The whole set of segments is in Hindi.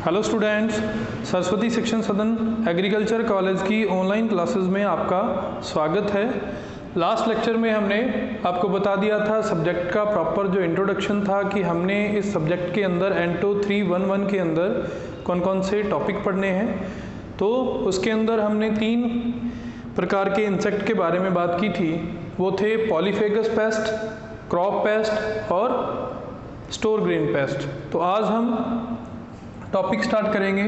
हेलो स्टूडेंट्स, सरस्वती शिक्षण सदन एग्रीकल्चर कॉलेज की ऑनलाइन क्लासेस में आपका स्वागत है। लास्ट लेक्चर में हमने आपको बता दिया था सब्जेक्ट का प्रॉपर जो इंट्रोडक्शन था कि हमने इस सब्जेक्ट के अंदर एंटो 311 के अंदर कौन कौन से टॉपिक पढ़ने हैं। तो उसके अंदर हमने 3 प्रकार के इंसेक्ट के बारे में बात की थी। वो थे पॉलीफेगस पेस्ट, क्रॉप पेस्ट और स्टोर ग्रेन पेस्ट। तो आज हम टॉपिक स्टार्ट करेंगे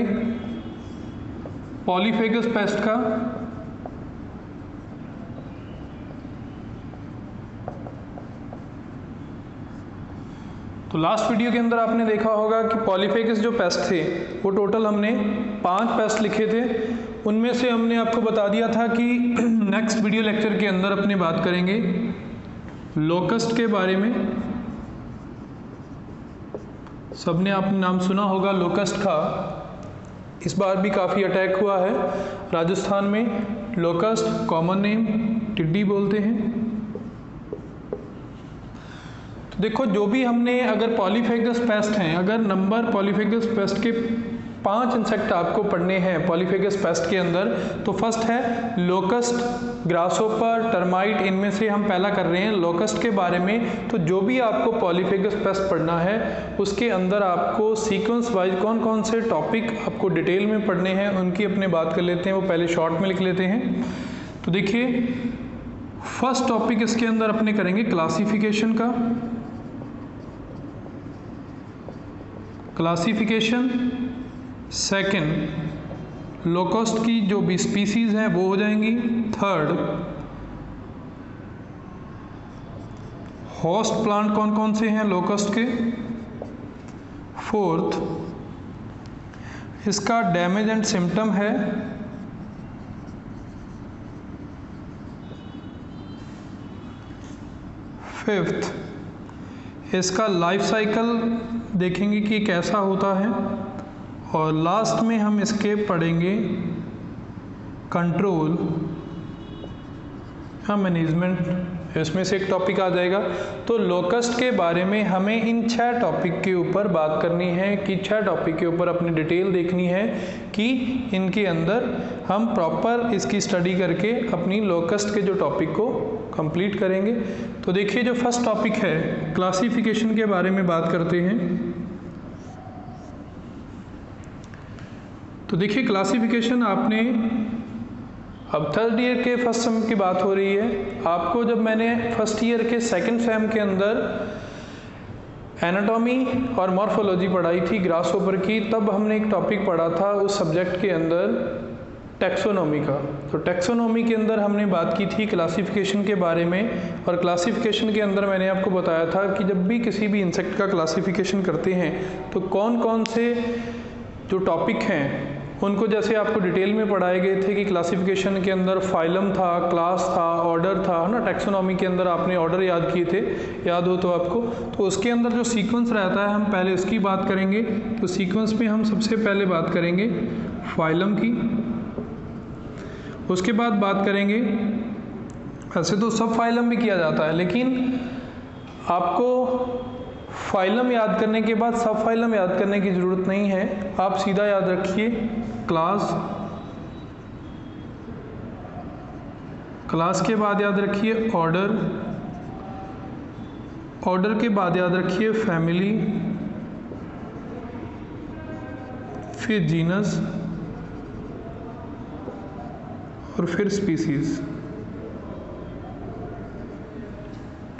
पॉलीफेगस पेस्ट का। तो लास्ट वीडियो के अंदर आपने देखा होगा कि पॉलीफेगस जो पेस्ट थे वो टोटल हमने 5 पेस्ट लिखे थे। उनमें से हमने आपको बता दिया था कि नेक्स्ट वीडियो लेक्चर के अंदर अपने बात करेंगे लोकस्ट के बारे में। सबने आपने नाम सुना होगा लोकस्ट का। इस बार भी काफ़ी अटैक हुआ है राजस्थान में। लोकस्ट कॉमन नेम टिड्डी बोलते हैं। तो देखो, जो भी हमने अगर पॉलीफेगस पेस्ट हैं, अगर नंबर पॉलीफेगस पेस्ट के 5 इंसेक्ट आपको पढ़ने हैं पॉलीफेगस पेस्ट के अंदर, तो फर्स्ट है लोकस्ट, ग्रासहोपर, टर्माइट। इनमें से हम पहला कर रहे हैं लोकस्ट के बारे में। तो जो भी आपको पॉलीफेगस पेस्ट पढ़ना है उसके अंदर आपको सीक्वेंस वाइज कौन कौन से टॉपिक आपको डिटेल में पढ़ने हैं उनकी अपने बात कर लेते हैं। वो पहले शॉर्ट में लिख लेते हैं। तो देखिए, फर्स्ट टॉपिक इसके अंदर अपने करेंगे क्लासिफिकेशन का। क्लासिफिकेशन। सेकंड, लोकस्ट की जो भी स्पीसीज हैं वो हो जाएंगी। थर्ड, होस्ट प्लांट कौन कौन से हैं लोकस्ट के। फोर्थ, इसका डैमेज एंड सिम्टम है। फिफ्थ, इसका लाइफ साइकिल देखेंगे कि कैसा होता है। और लास्ट में हम इसके पढ़ेंगे कंट्रोल या मैनेजमेंट। इसमें से एक टॉपिक आ जाएगा। तो लोकस्ट के बारे में हमें इन 6 टॉपिक के ऊपर बात करनी है कि 6 टॉपिक के ऊपर अपनी डिटेल देखनी है कि इनके अंदर हम प्रॉपर इसकी स्टडी करके अपनी लोकस्ट के जो टॉपिक को कंप्लीट करेंगे। तो देखिए, जो फर्स्ट टॉपिक है क्लासिफिकेशन के बारे में बात करते हैं। तो देखिए, क्लासिफिकेशन आपने अब थर्ड ईयर के फर्स्ट सेम की बात हो रही है। आपको जब मैंने फर्स्ट ईयर के सेकंड सेम के अंदर एनाटॉमी और मॉर्फोलॉजी पढ़ाई थी ग्रासहोपर की, तब हमने एक टॉपिक पढ़ा था उस सब्जेक्ट के अंदर टैक्सोनॉमी का। तो टैक्सोनॉमी के अंदर हमने बात की थी क्लासिफिकेशन के बारे में। और क्लासिफिकेशन के अंदर मैंने आपको बताया था कि जब भी किसी भी इंसेक्ट का क्लासिफिकेशन करते हैं तो कौन कौन से जो टॉपिक हैं उनको जैसे आपको डिटेल में पढ़ाए गए थे कि क्लासिफिकेशन के अंदर फाइलम था, क्लास था, ऑर्डर था, है ना। टैक्सोनॉमी के अंदर आपने ऑर्डर याद किए थे, याद हो तो आपको। तो उसके अंदर जो सीक्वेंस रहता है हम पहले उसकी बात करेंगे। तो सीक्वेंस में हम सबसे पहले बात करेंगे फाइलम की। उसके बाद बात करेंगे, ऐसे तो सब फाइलम भी किया जाता है, लेकिन आपको फाइलम याद करने के बाद सब फाइलम याद करने की ज़रूरत नहीं है। आप सीधा याद रखिए क्लास। क्लास के बाद याद रखिए ऑर्डर। ऑर्डर के बाद याद रखिए फैमिली, फिर जीनस और फिर स्पीसीज।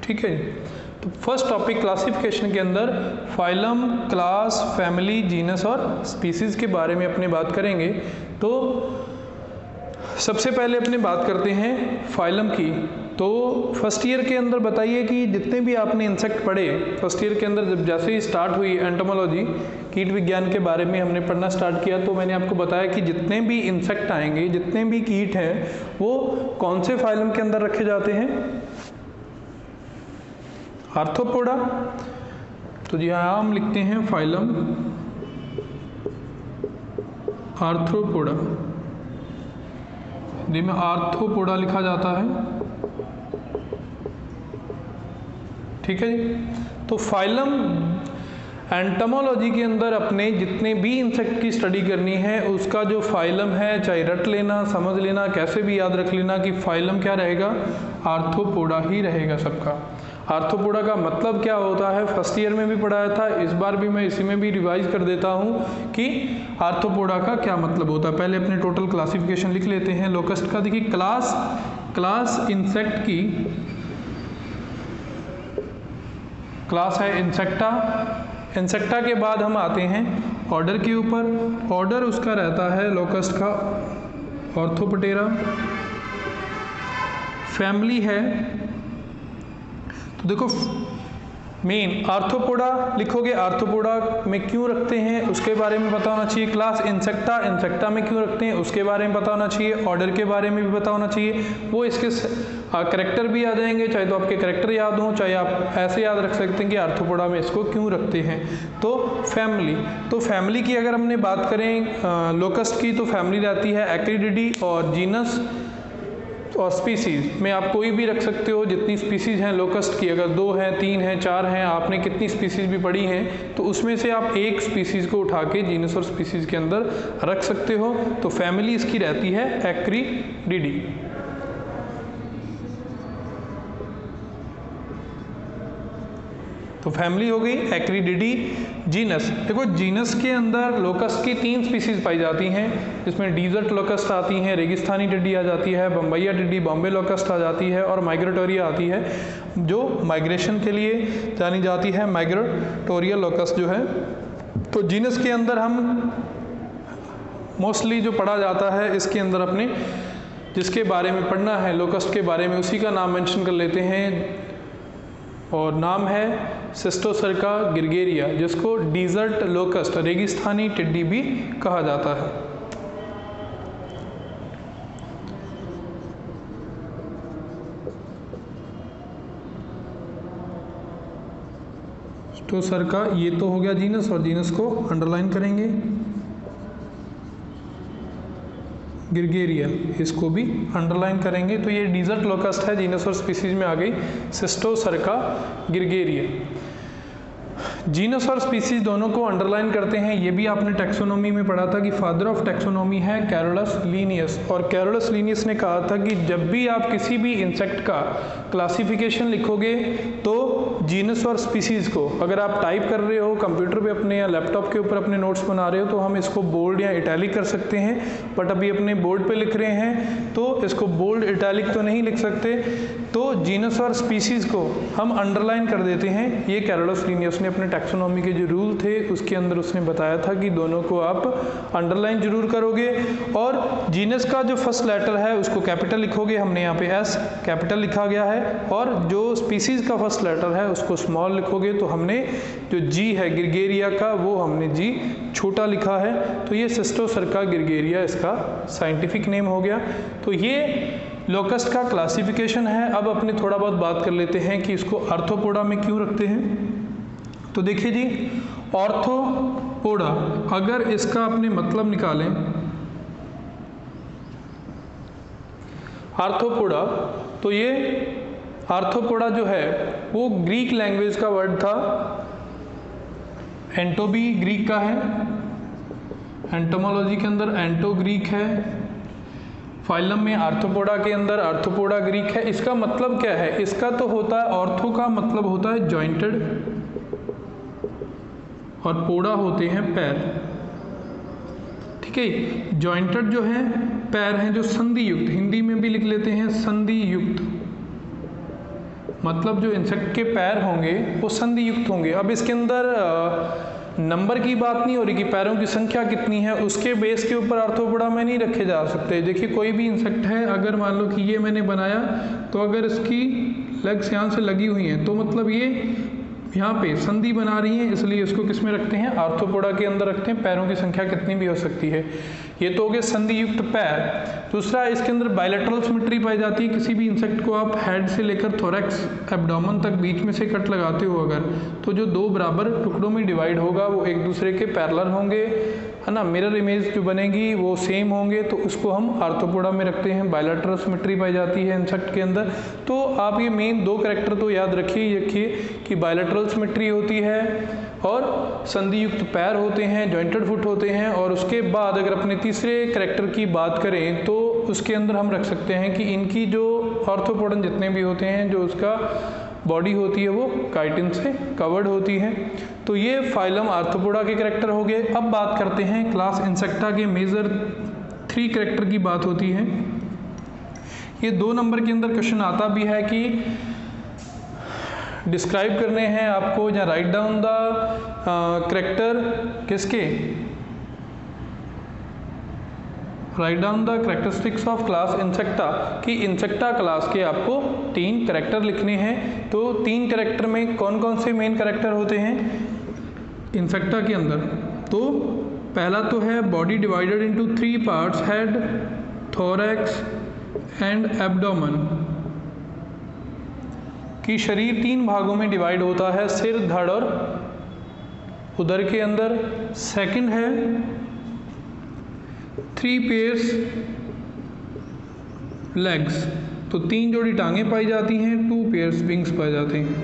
ठीक है। तो फर्स्ट टॉपिक क्लासिफिकेशन के अंदर फाइलम, क्लास, फैमिली, जीनस और स्पीसीज के बारे में अपने बात करेंगे। तो सबसे पहले अपने बात करते हैं फाइलम की। तो फर्स्ट ईयर के अंदर बताइए कि जितने भी आपने इंसेक्ट पढ़े फर्स्ट ईयर के अंदर, जब जैसे ही स्टार्ट हुई एंटोमोलॉजी, कीट विज्ञान के बारे में हमने पढ़ना स्टार्ट किया, तो मैंने आपको बताया कि जितने भी इंसेक्ट आएंगे, जितने भी कीट हैं, वो कौन से फाइलम के अंदर रखे जाते हैं। आर्थ्रोपोडा। तो जी हाँ, हम लिखते हैं फाइलम आर्थ्रोपोडा। हिंदी में आर्थ्रोपोडा लिखा जाता है। ठीक है जी। तो फाइलम एंटोमोलॉजी के अंदर अपने जितने भी इंसेक्ट की स्टडी करनी है उसका जो फाइलम है, चाहे रट लेना, समझ लेना, कैसे भी याद रख लेना कि फाइलम क्या रहेगा, आर्थ्रोपोडा ही रहेगा सबका। आर्थ्रोपोडा का मतलब क्या होता है फर्स्ट ईयर में भी पढ़ाया था, इस बार भी मैं इसी में भी रिवाइज कर देता हूँ कि आर्थ्रोपोडा का क्या मतलब होता है। पहले अपने टोटल क्लासिफिकेशन लिख लेते हैं लोकस्ट का। देखिए क्लास इंसेक्ट की क्लास है इंसेक्टा। इंसेक्टा के बाद हम आते हैं ऑर्डर के ऊपर। ऑर्डर उसका रहता है लोकस्ट का ऑर्थोपटेरा। फैमिली है, तो देखो मेन आर्थ्रोपोडा लिखोगे, आर्थ्रोपोडा में क्यों रखते हैं उसके बारे में पता होना चाहिए। क्लास इंसेक्टा में क्यों रखते हैं उसके बारे में पता होना चाहिए। ऑर्डर के बारे में भी पता होना चाहिए। वो इसके करैक्टर भी आ जाएंगे, चाहे तो आपके करैक्टर याद हों, चाहे आप ऐसे याद रख सकते हैं कि आर्थ्रोपोडा में इसको क्यों रखते हैं। तो फैमिली की अगर हमने बात करें लोकस्ट की, तो फैमिली रहती है एक्रिडिडी, और जीनस और स्पीसीज में आप कोई भी रख सकते हो। जितनी स्पीसीज हैं लोकस्ट की, अगर 2 हैं, 3 हैं, 4 हैं, आपने कितनी स्पीसीज भी पढ़ी हैं, तो उसमें से आप एक स्पीसीज को उठा के जीनस और स्पीसीज के अंदर रख सकते हो। तो फैमिली इसकी रहती है एक्रिडिडी। तो फैमिली हो गई एक्रिडिडी। जीनस, देखो जीनस के अंदर लोकस्ट की 3 स्पीसीज पाई जाती हैं, जिसमें डीजर्ट लोकस्ट आती हैं, रेगिस्तानी टिड्डी आ जाती है, बम्बैया टिड्डी, बॉम्बे लोकस्ट आ जाती है, और माइग्रेटोरिया आती है जो माइग्रेशन के लिए जानी जाती है, माइग्रेटोरिया लोकस्ट जो है। तो जीनस के अंदर हम मोस्टली जो पढ़ा जाता है इसके अंदर अपने जिसके बारे में पढ़ना है लोकस्ट के बारे में, उसी का नाम मेंशन कर लेते हैं, और नाम है सिस्टोसर्का गिरगेरिया, जिसको डीजर्ट लोकस्ट रेगिस्तानी टिड्डी भी कहा जाता है। सिस्टोसर्का ये तो हो गया जीनस, और जीनस को अंडरलाइन करेंगे। गिरगेरिया इसको भी अंडरलाइन करेंगे। तो ये डीजर्ट लोकस्ट है, जीनस और स्पीसीज में आ गई सिस्टोसर्का गिरगेरिया। जीनस और स्पीसीज दोनों को अंडरलाइन करते हैं। ये भी आपने टैक्सोनॉमी में पढ़ा था कि फादर ऑफ टैक्सोनॉमी है कैरोलस लीनियस, और कैरोलस लीनियस ने कहा था कि जब भी आप किसी भी इंसेक्ट का क्लासिफिकेशन लिखोगे तो जीनस और स्पीसीज को, अगर आप टाइप कर रहे हो कंप्यूटर पे अपने या लैपटॉप के ऊपर अपने नोट्स बना रहे हो, तो हम इसको बोल्ड या इटैलिक कर सकते हैं, बट अभी अपने बोर्ड पे लिख रहे हैं तो इसको बोल्ड इटैलिक तो नहीं लिख सकते, तो जीनस और स्पीसीज को हम अंडरलाइन कर देते हैं। ये कैरोलस लीनियस ने अपने टैक्सोनॉमी के जो रूल थे उसके अंदर उसने बताया था कि दोनों को आप अंडरलाइन जरूर करोगे, और जीनस का जो फर्स्ट लेटर है उसको कैपिटल लिखोगे, हमने यहाँ पे एस कैपिटल लिखा गया है, और जो स्पीसीज का फर्स्ट लेटर है उसको स्मॉल लिखोगे, तो हमने जो जी है गिरगेरिया का वो हमने जी छोटा लिखा है। तो ये सिस्टोसर्का गिरगेरिया इसका साइंटिफिक नेम हो गया। तो ये लोकस्ट का क्लासिफिकेशन है। अब अपने थोड़ा बहुत बात कर लेते हैं कि इसको आर्थ्रोपोडा में क्यों रखते हैं। तो देखिए जी, ऑर्थोपोडा अगर इसका अपने मतलब निकालें, आर्थ्रोपोडा, तो ये आर्थ्रोपोडा जो है वो ग्रीक लैंग्वेज का वर्ड था। एंटो भी ग्रीक का है, एंटोमोलॉजी के अंदर एंटो ग्रीक है, फाइलम में आर्थ्रोपोडा के अंदर आर्थ्रोपोडा ग्रीक है। इसका मतलब क्या है, इसका तो होता है ऑर्थो का मतलब होता है जॉइंटेड, और पोडा होते हैं पैर। ठीक है, जॉइंटेड जो है पैर हैं जो संधि युक्त, हिंदी में भी लिख लेते हैं संधि युक्त, मतलब जो इंसेक्ट के पैर होंगे वो संधि युक्त होंगे। अब इसके अंदर नंबर की बात नहीं हो रही कि पैरों की संख्या कितनी है, उसके बेस के ऊपर आर्थ्रोपोडा में नहीं रखे जा सकते। देखिए कोई भी इंसेक्ट है, अगर मान लो कि ये मैंने बनाया, तो अगर इसकी लेग्स यहाँ से लगी हुई हैं तो मतलब ये यहाँ पे संधि बना रही है, इसलिए इसको किस में रखते हैं, आर्थ्रोपोडा के अंदर रखते हैं। पैरों की संख्या कितनी भी हो सकती है। ये तो हो गए संधि युक्त पैर। दूसरा, इसके अंदर बायलैटरल सिमेट्री पाई जाती है। किसी भी इंसेक्ट को आप हेड से लेकर थोरैक्स एब्डोमेन तक बीच में से कट लगाते हो अगर, तो जो 2 बराबर टुकड़ों में डिवाइड होगा वो एक दूसरे के पैरेलल होंगे, है ना, मिरर इमेज जो बनेगी वो सेम होंगे, तो उसको हम आर्थ्रोपोडा में रखते हैं। बायलैटरल सिमेट्री पाई जाती है इंसेक्ट के अंदर। तो आप ये मेन 2 कैरेक्टर तो याद रखिए कि बायलैटरल सिमेट्री होती है और संधि युक्त पैर होते हैं, जॉइंटेड फुट होते हैं। और उसके बाद अगर अपने तीसरे कैरेक्टर की बात करें तो उसके अंदर हम रख सकते हैं कि इनकी जो आर्थ्रोपोडन जितने भी होते हैं, जो उसका बॉडी होती है वो काइटिन से कवर्ड होती है। तो ये फाइलम आर्थ्रोपोडा के कैरेक्टर हो गए। अब बात करते हैं क्लास इंसेक्टा के मेजर 3 कैरेक्टर की बात होती है। ये 2 नंबर के अंदर क्वेश्चन आता भी है कि डिस्क्राइब करने हैं आपको, या राइट डाउन द कैरेक्टर किसके, write down the characteristics of class insecta, कि इंसेक्टा क्लास के आपको 3 कैरेक्टर लिखने हैं। तो 3 कैरेक्टर में कौन कौन से मेन कैरेक्टर होते हैं इंसेक्टा के अंदर? तो पहला तो है body divided into 3 parts, head, thorax and abdomen, कि शरीर 3 भागों में डिवाइड होता है, सिर, धड़ और उदर के अंदर। सेकंड है 3 पेयर्स लेग्स, तो 3 जोड़ी टांगें पाई जाती हैं, 2 पेयर्स विंग्स पाए जाते हैं।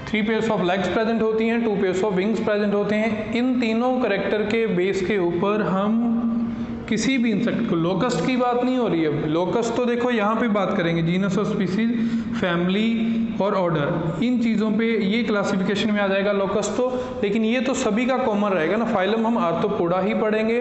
Three pairs of legs present होती हैं, 2 पेयर्स ऑफ विंग्स प्रेजेंट होते हैं। इन तीनों कैरेक्टर के बेस के ऊपर हम किसी भी इंसेक्ट को, लोकस्ट की बात नहीं हो रही है, लोकस्ट तो देखो यहाँ पे बात करेंगे जीनस और स्पीसीज, फैमिली और ऑर्डर, इन चीज़ों पे ये क्लासिफिकेशन में आ जाएगा लोकस्ट तो। लेकिन ये तो सभी का कॉमन रहेगा ना, फाइलम हम आर्थ्रोपोडा ही पढ़ेंगे,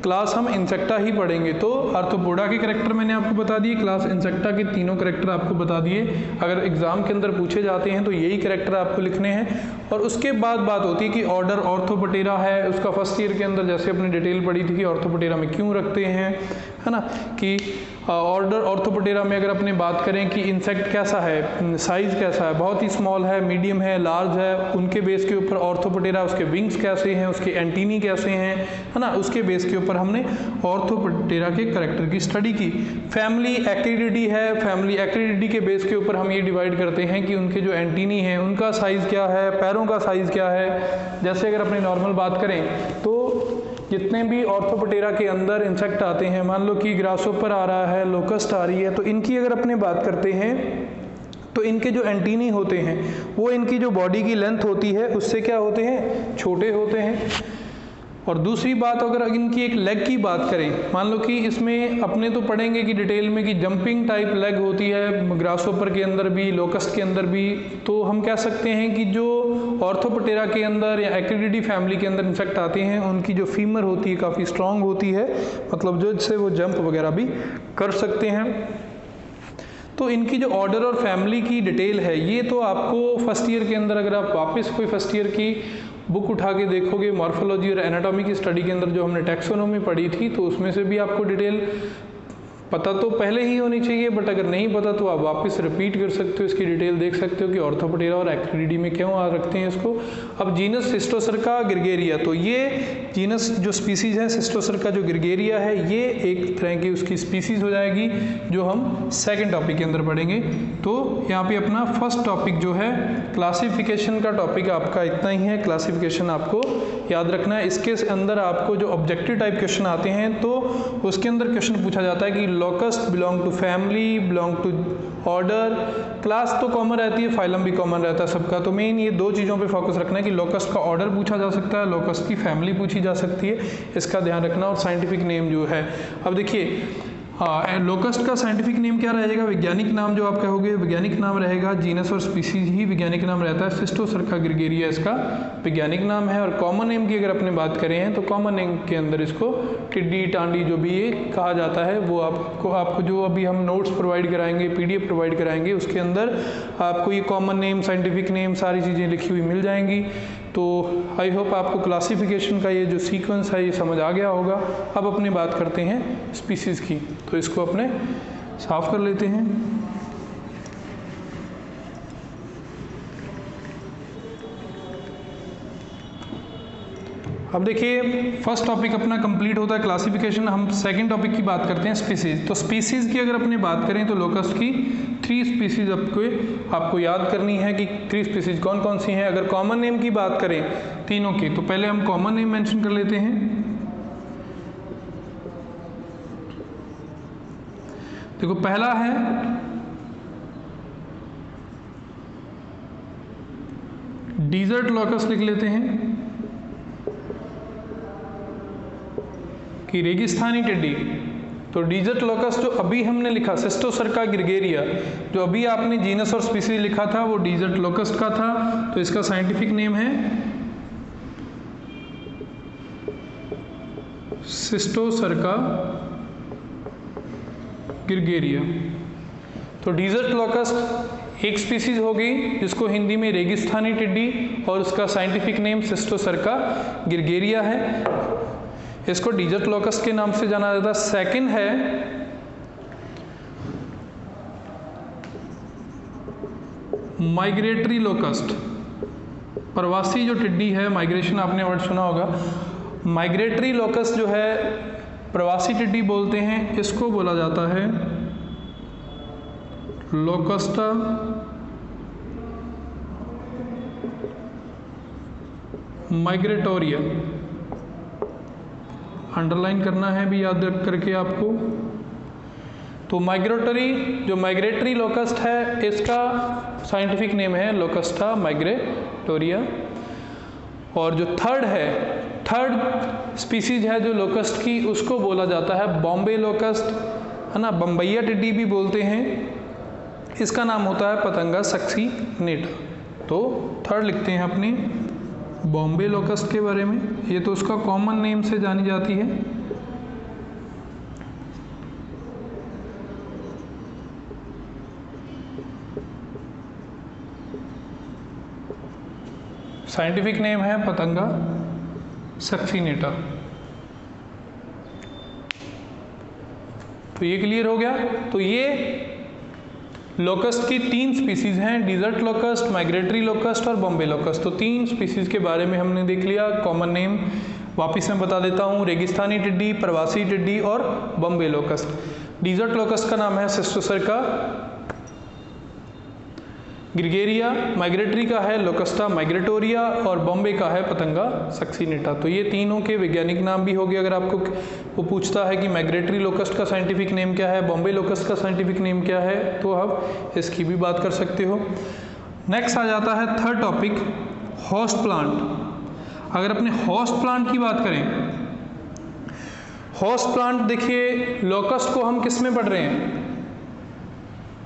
क्लास हम इंसेक्टा ही पढ़ेंगे। तो आर्थ्रोपोडा के कैरेक्टर मैंने आपको बता दिए, क्लास इंसेक्टा के तीनों कैरेक्टर आपको बता दिए। अगर एग्जाम के अंदर पूछे जाते हैं तो यही कैरेक्टर आपको लिखने हैं। और उसके बाद बात होती है कि ऑर्डर ऑर्थोपटेरा है, उसका फर्स्ट ईयर के अंदर जैसे अपने डिटेल पढ़ी थी कि ऑर्थोपटेरा में क्यों रखते हैं, है ना, कि ऑर्डर ऑर्थोपटेरा में अगर अपने बात करें कि इंसेक्ट कैसा है, साइज कैसा है, बहुत ही स्मॉल है, मीडियम है, लार्ज है, उनके बेस के ऊपर ऑर्थोपटेरा, उसके विंग्स कैसे हैं, उसके एंटीनी कैसे हैं, है ना, उसके बेस के ऊपर हमने ऑर्थोपटेरा के कैरेक्टर की स्टडी की। फैमिली एक्रिडिडी है, फैमिली एक्रिडिडी के बेस के ऊपर हम ये डिवाइड करते हैं कि उनके जो एंटीनी हैं उनका साइज़ क्या है, पैरों का साइज़ क्या है। जैसे अगर अपने नॉर्मल बात करें तो जितने भी ऑर्थोपटेरा के अंदर इंसेक्ट आते हैं, मान लो कि ग्रासहोपर आ रहा है, लोकस्ट आ रही है, तो इनकी अगर अपने बात करते हैं तो इनके जो एंटीनी होते हैं वो इनकी जो बॉडी की लेंथ होती है उससे क्या होते हैं, छोटे होते हैं। और दूसरी बात अगर इनकी एक लेग की बात करें, मान लो कि इसमें अपने तो पढ़ेंगे कि डिटेल में कि जंपिंग टाइप लेग होती है ग्रासहोपर के अंदर भी, लोकस्ट के अंदर भी। तो हम कह सकते हैं कि जो ऑर्थोपटेरा के अंदर या एक्रिडिडी फैमिली के अंदर इंसेक्ट आते हैं उनकी जो फीमर होती है काफ़ी स्ट्रांग होती है, मतलब जो जिससे वो जंप वगैरह भी कर सकते हैं। तो इनकी जो ऑर्डर और फैमिली की डिटेल है ये तो आपको फर्स्ट ईयर के अंदर, अगर आप वापस कोई फर्स्ट ईयर की बुक उठा के देखोगे मॉर्फोलॉजी और एनाटॉमी की स्टडी के अंदर जो हमने टैक्सोनॉमी पढ़ी थी, तो उसमें से भी आपको डिटेल पता तो पहले ही होनी चाहिए, बट अगर नहीं पता तो आप वापस रिपीट कर सकते हो, इसकी डिटेल देख सकते हो कि ऑर्थोपटेरा और एक्रिडिडी में क्यों आ रखते हैं इसको। अब जीनस सिस्टोसर्का ग्रिगेरिया, तो ये जीनस जो स्पीसीज है सिस्टोसर्का जो ग्रिगेरिया है, ये एक तरह की उसकी स्पीसीज हो जाएगी जो हम सेकंड टॉपिक के अंदर पढ़ेंगे। तो यहाँ पे अपना फर्स्ट टॉपिक जो है क्लासिफिकेशन का टॉपिक आपका इतना ही है। क्लासिफिकेशन आपको याद रखना है। इसके अंदर आपको जो ऑब्जेक्टिव टाइप क्वेश्चन आते हैं तो उसके अंदर क्वेश्चन पूछा जाता है कि locust belong to family, belong to order, class तो कॉमन रहती है, फाइलम भी कॉमन रहता है सबका। तो मेन ये 2 चीज़ों पे फोकस रखना है कि लोकस्ट का ऑर्डर पूछा जा सकता है, लोकस्ट की फैमिली पूछी जा सकती है, इसका ध्यान रखना। और साइंटिफिक नेम जो है, अब देखिए लोकस्ट का साइंटिफिक नेम क्या रहेगा, वैज्ञानिक नाम जो आप कहोगे वैज्ञानिक नाम रहेगा, जीनस और स्पीसीज ही वैज्ञानिक नाम रहता है। सिस्टोसर्का ग्रिगेरिया इसका वैज्ञानिक नाम है। और कॉमन नेम की अगर अपने बात करें तो कॉमन नेम के अंदर इसको टिड्डी, टांडी जो भी ये कहा जाता है, वो आपको जो अभी हम नोट्स प्रोवाइड कराएंगे, PDF प्रोवाइड कराएंगे, उसके अंदर आपको ये कॉमन नेम, साइंटिफिक नेम सारी चीज़ें लिखी हुई मिल जाएंगी। तो आई होप आपको क्लासिफिकेशन का ये जो सीक्वेंस है ये समझ आ गया होगा। अब अपने बात करते हैं स्पीसीज़ की, तो इसको अपने साफ कर लेते हैं। अब देखिए फर्स्ट टॉपिक अपना कंप्लीट होता है क्लासिफिकेशन। हम सेकंड टॉपिक की बात करते हैं स्पीसीज। तो स्पीसीज की अगर अपने बात करें तो लोकस्ट की 3 स्पीसीज आपको याद करनी है कि 3 स्पीसीज कौन कौन सी हैं। अगर कॉमन नेम की बात करें तीनों की, तो पहले हम कॉमन नेम मेंशन कर लेते हैं। देखो पहला है डिजर्ट लोकस्ट, लिख लेते हैं कि रेगिस्तानी टिड्डी। तो डिजर्ट लोकस्ट जो अभी हमने लिखा सिस्टोसर्का ग्रिगेरिया, जो अभी आपने जीनस और स्पीसीज लिखा था वो डिजर्ट लोकस्ट का था, तो इसका साइंटिफिक नेम है सिस्टोसर्का ग्रिगेरिया। तो डिजर्ट लोकस्ट एक स्पीसीज हो गई जिसको हिंदी में रेगिस्तानी टिड्डी, और उसका साइंटिफिक नेम सिस्टोसर्का ग्रिगेरिया है। इसको डिजर्ट लोकस्ट के नाम से जाना जाता है। सेकंड है माइग्रेटरी लोकस्ट, प्रवासी जो टिड्डी है, माइग्रेशन आपने वर्ड सुना होगा। माइग्रेटरी लोकस्ट जो है प्रवासी टिड्डी बोलते हैं, इसको बोला जाता है लोकस्टा माइग्रेटोरिया। अंडरलाइन करना है भी याद रख करके आपको। तो माइग्रेटरी लोकस्ट है, इसका साइंटिफिक नेम है लोकस्टा माइग्रेटोरिया। और जो थर्ड स्पीसीज है जो लोकस्ट की, उसको बोला जाता है बॉम्बे लोकस्ट, है ना, बम्बैया टिड्डी भी बोलते हैं। इसका नाम होता है पतंगा सक्सीनेटा। तो थर्ड लिखते हैं अपने बॉम्बे लोकस्ट के बारे में, ये तो उसका कॉमन नेम से जानी जाती है। साइंटिफिक नेम है पतंगा सक्सीनेटा। तो ये क्लियर हो गया। तो ये लोकस्ट की 3 स्पीसीज हैं, डिजर्ट लोकस्ट, माइग्रेटरी लोकस्ट और बॉम्बे लोकस्ट। तो 3 स्पीसीज के बारे में हमने देख लिया। कॉमन नेम वापस मैं बता देता हूँ, रेगिस्तानी टिड्डी, प्रवासी टिड्डी और बॉम्बे लोकस्ट। डिजर्ट लोकस्ट का नाम है सिस्टोसर्का ग्रिगेरिया, माइग्रेटरी का है लोकस्टा माइग्रेटोरिया और बॉम्बे का है पतंगा सक्सीनेटा। तो ये तीनों के वैज्ञानिक नाम भी हो गए। अगर आपको वो पूछता है कि माइग्रेटरी लोकस्ट का साइंटिफिक नेम क्या है, बॉम्बे लोकस्ट का साइंटिफिक नेम क्या है, तो आप इसकी भी बात कर सकते हो। नेक्स्ट आ जाता है थर्ड टॉपिक, होस्ट प्लांट। अगर अपने होस्ट प्लांट की बात करें, होस्ट प्लांट देखिए लोकस्ट को हम किस में पढ़ रहे हैं,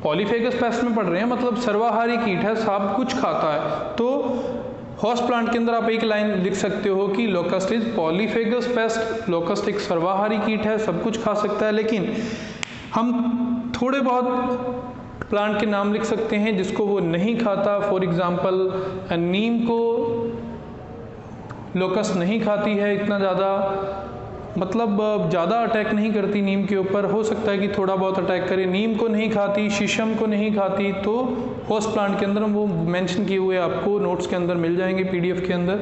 पॉलीफेगस पेस्ट में पढ़ रहे हैं, मतलब सर्वाहारी कीट है, सब कुछ खाता है। तो होस्ट प्लांट के अंदर आप एक लाइन लिख सकते हो कि locust is polyphagous paste. Locust एक सर्वाहारी कीट है, सब कुछ खा सकता है। लेकिन हम थोड़े बहुत प्लांट के नाम लिख सकते हैं जिसको वो नहीं खाता। फॉर एग्जांपल नीम को लोकस्ट नहीं खाती है इतना ज़्यादा, मतलब ज़्यादा अटैक नहीं करती नीम के ऊपर, हो सकता है कि थोड़ा बहुत अटैक करे। नीम को नहीं खाती, शीशम को नहीं खाती। तो होस्ट प्लांट के अंदर वो मेंशन किए हुए आपको नोट्स के अंदर मिल जाएंगे, पीडीएफ के अंदर,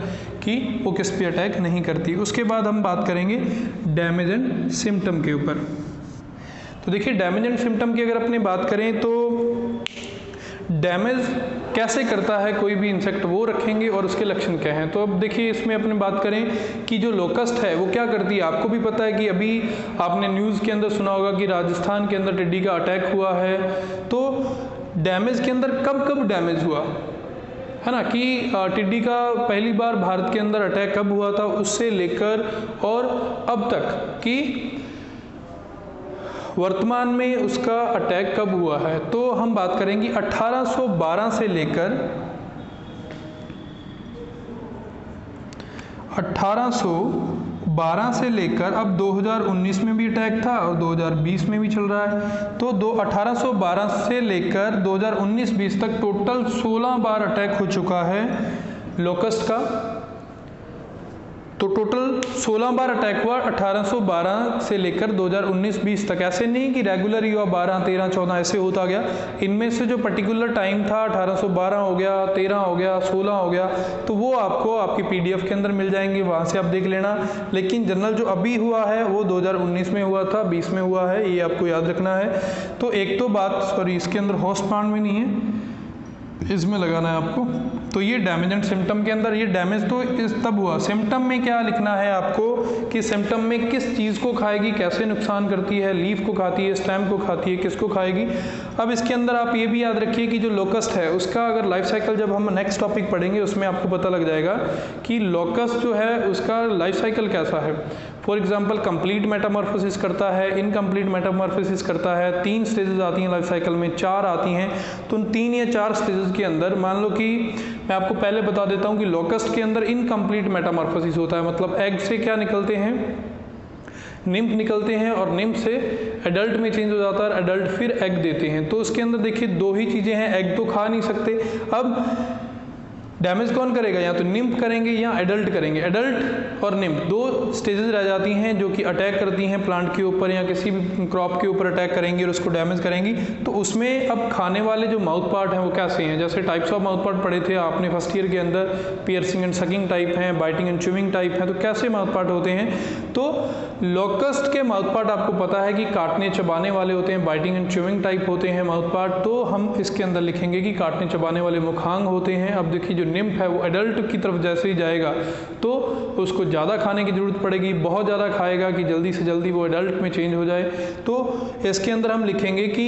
कि वो किस पे अटैक नहीं करती। उसके बाद हम बात करेंगे डैमेज एंड सिम्टम के ऊपर। तो देखिए डैमेज एंड सिम्टम की अगर अपनी बात करें तो डैमेज कैसे करता है कोई भी इंसेक्ट वो रखेंगे और उसके लक्षण क्या हैं। तो अब देखिए इसमें अपने बात करें कि जो लोकस्ट है वो क्या करती है। आपको भी पता है कि अभी आपने न्यूज़ के अंदर सुना होगा कि राजस्थान के अंदर टिड्डी का अटैक हुआ है। तो डैमेज के अंदर कब कब डैमेज हुआ है ना, कि टिड्डी का पहली बार भारत के अंदर अटैक कब हुआ था, उससे लेकर और अब तक कि वर्तमान में उसका अटैक कब हुआ है। तो हम बात करेंगे 1812 से लेकर 1812 से लेकर अब 2019 में भी अटैक था और 2020 में भी चल रहा है। तो 1812 से लेकर 2019-20 तक टोटल 16 बार अटैक हो चुका है लोकस्ट का। तो टोटल 16 बार अटैक हुआ 1812 से लेकर 2019-20 तक। ऐसे नहीं कि रेगुलर ही हुआ 12, 13, 14 ऐसे होता गया। इनमें से जो पर्टिकुलर टाइम था 1812 हो गया, 13 हो गया, 16 हो गया, तो वो आपको आपकी पीडीएफ के अंदर मिल जाएंगे, वहाँ से आप देख लेना। लेकिन जनरल जो अभी हुआ है वो 2019 में हुआ था, 20 में हुआ है, ये आपको याद रखना है। तो एक तो बात, सॉरी इसके अंदर होस्ट प्लांट में नहीं है, इसमें लगाना है आपको। तो ये डैमेज एंड सिम्टम के अंदर, ये डैमेज तो इस तब हुआ, सिम्टम में क्या लिखना है आपको कि सिम्टम में किस चीज़ को खाएगी, कैसे नुकसान करती है, लीफ को खाती है, स्टेम को खाती है, किसको खाएगी। अब इसके अंदर आप ये भी याद रखिए कि जो लोकस्ट है उसका अगर लाइफ साइकिल, जब हम नेक्स्ट टॉपिक पढ़ेंगे उसमें आपको पता लग जाएगा कि लोकस्ट जो है उसका लाइफ साइकिल कैसा है। फॉर एग्जाम्पल कंप्लीट मेटामॉर्फोसिस करता है, इनकम्प्लीट मेटामॉर्फोसिस करता है, 3 स्टेजेस आती हैं लाइफ साइकिल में, 4 आती हैं। तो उन 3 या 4 स्टेजेस के अंदर मान लो कि मैं आपको पहले बता देता हूँ कि लोकस्ट के अंदर इनकम्प्लीट मेटामॉर्फोसिस होता है, मतलब एग से क्या निकलते हैं, निम्फ निकलते हैं, और निम्फ से एडल्ट में चेंज हो जाता है, एडल्ट फिर एग देते हैं। तो उसके अंदर देखिए 2 ही चीज़ें हैं, एग तो खा नहीं सकते। अब डैमेज कौन करेगा, या तो निम्फ करेंगे या एडल्ट करेंगे। एडल्ट और निम्फ 2 स्टेजेस रह जाती हैं जो कि अटैक करती हैं प्लांट के ऊपर या किसी भी क्रॉप के ऊपर अटैक करेंगी और उसको डैमेज करेंगी। तो उसमें अब खाने वाले जो माउथ पार्ट हैं वो कैसे हैं, जैसे टाइप्स ऑफ माउथ पार्ट पढ़े थे आपने फर्स्ट ईयर के अंदर, पियर्सिंग एंड सकिंग टाइप हैं, बाइटिंग एंड च्यूइंग टाइप हैं। तो कैसे माउथ पार्ट होते हैं, तो लोकस्ट के माउथ पार्ट आपको पता है कि काटने चबाने वाले होते हैं, बाइटिंग एंड च्यूइंग टाइप होते हैं माउथ पार्ट। तो हम इसके अंदर लिखेंगे कि काटने चबाने वाले मुखांग होते हैं। अब देखिए जो निम्फ है वो एडल्ट की तरफ जैसे ही जाएगा तो उसको ज़्यादा खाने की ज़रूरत पड़ेगी, बहुत ज़्यादा खाएगा कि जल्दी से जल्दी वो एडल्ट में चेंज हो जाए। तो इसके अंदर हम लिखेंगे कि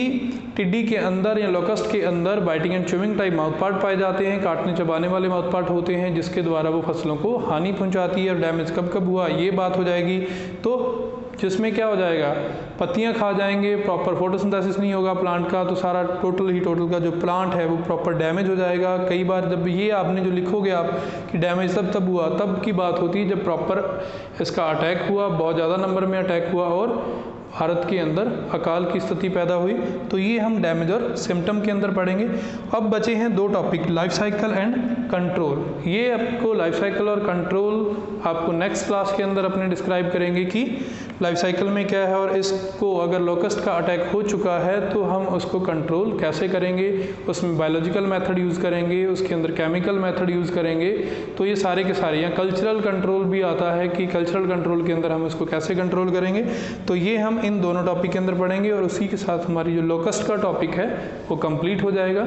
टिड्डी के अंदर या लोकस्ट के अंदर biting and chewing type mouth part पाए जाते हैं, काटने चबाने वाले माउथ पार्ट होते हैं, जिसके द्वारा वो फसलों को हानि पहुंचाती है। और डैमेज कब कब हुआ ये बात हो जाएगी, तो जिसमें क्या हो जाएगा, पत्तियां खा जाएंगे, प्रॉपर फोटोसिंथेसिस नहीं होगा प्लांट का, तो सारा टोटल का जो प्लांट है वो प्रॉपर डैमेज हो जाएगा। कई बार जब ये आपने जो लिखोगे आप कि डैमेज तब हुआ, तब की बात होती है जब प्रॉपर इसका अटैक हुआ, बहुत ज़्यादा नंबर में अटैक हुआ और भारत के अंदर अकाल की स्थिति पैदा हुई। तो ये हम डैमेज और सिम्टम के अंदर पढ़ेंगे। अब बचे हैं 2 topic, life cycle and control. ये आपको लाइफ साइकिल और कंट्रोल आपको नेक्स्ट क्लास के अंदर अपने डिस्क्राइब करेंगे कि लाइफ साइकिल में क्या है, और इसको अगर लोकस्ट का अटैक हो चुका है तो हम उसको कंट्रोल कैसे करेंगे, उसमें बायोलॉजिकल मेथड यूज़ करेंगे, उसके अंदर केमिकल मेथड यूज़ करेंगे। तो ये सारे के सारे, या कल्चरल कंट्रोल भी आता है कि कल्चरल कंट्रोल के अंदर हम इसको कैसे कंट्रोल करेंगे। तो ये हम इन दोनों टॉपिक के अंदर पढ़ेंगे और उसी के साथ हमारी जो लोकस्ट का टॉपिक है वो कंप्लीट हो जाएगा।